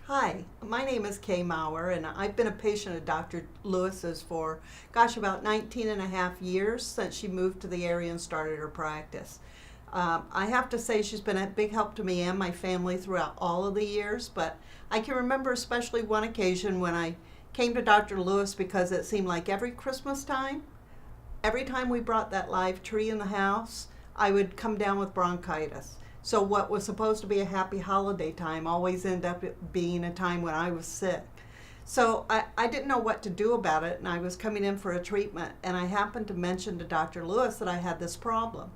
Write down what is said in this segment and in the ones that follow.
Hi, my name is Kay Maurer, and I've been a patient of Dr. Lewis's for, about 19 and a half years since she moved to the area and started her practice. I have to say she's been a big help to me and my family throughout all of the years, but I can remember especially one occasion when I came to Dr. Lewis because it seemed like every Christmas time, every time we brought that live tree in the house, I would come down with bronchitis. So what was supposed to be a happy holiday time always ended up being a time when I was sick. So I didn't know what to do about it, and I was coming in for a treatment, and I happened to mention to Dr. Lewis that I had this problem.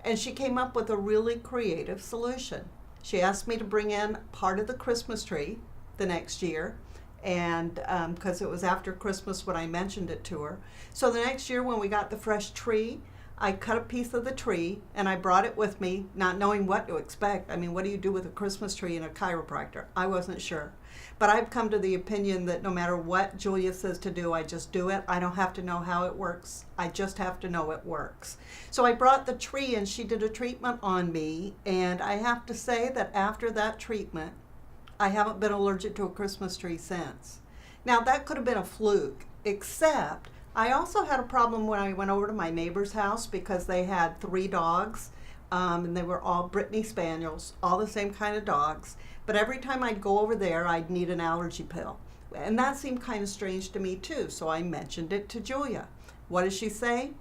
And she came up with a really creative solution. She asked me to bring in part of the Christmas tree the next year, and because it was after Christmas when I mentioned it to her. So the next year when we got the fresh tree, I cut a piece of the tree and I brought it with me, not knowing what to expect. I mean, what do you do with a Christmas tree and a chiropractor? I wasn't sure. But I've come to the opinion that no matter what Julia says to do, I just do it. I don't have to know how it works. I just have to know it works. So I brought the tree and she did a treatment on me. And I have to say that after that treatment, I haven't been allergic to a Christmas tree since. Now, that could have been a fluke, except I also had a problem when I went over to my neighbor's house because they had 3 dogs, and they were all Brittany Spaniels, all the same kind of dogs. But every time I'd go over there, I'd need an allergy pill. And that seemed kind of strange to me too, so I mentioned it to Julia. What does she say?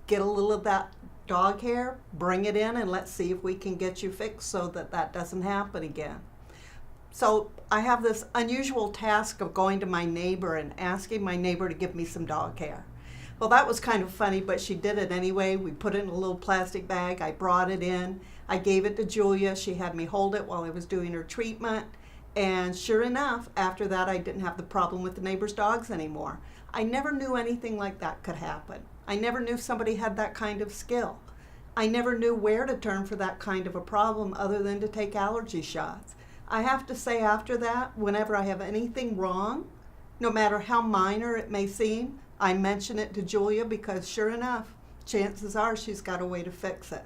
Get a little of that dog hair, bring it in, and let's see if we can get you fixed so that that doesn't happen again. So I have this unusual task of going to my neighbor and asking my neighbor to give me some dog hair. Well, that was kind of funny, but she did it anyway. We put it in a little plastic bag. I brought it in. I gave it to Julia. She had me hold it while I was doing her treatment. And sure enough, after that, I didn't have the problem with the neighbor's dogs anymore. I never knew anything like that could happen. I never knew somebody had that kind of skill. I never knew where to turn for that kind of a problem other than to take allergy shots. I have to say after that, whenever I have anything wrong, no matter how minor it may seem, I mention it to Julia because sure enough, chances are she's got a way to fix it.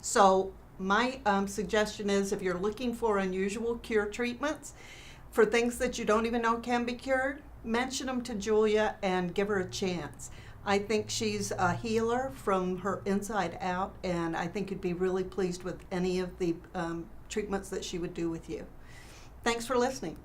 So my suggestion is if you're looking for unusual cure treatments for things that you don't even know can be cured, mention them to Julia and give her a chance. I think she's a healer from her inside out, and I think you'd be really pleased with any of the treatments that she would do with you. Thanks for listening.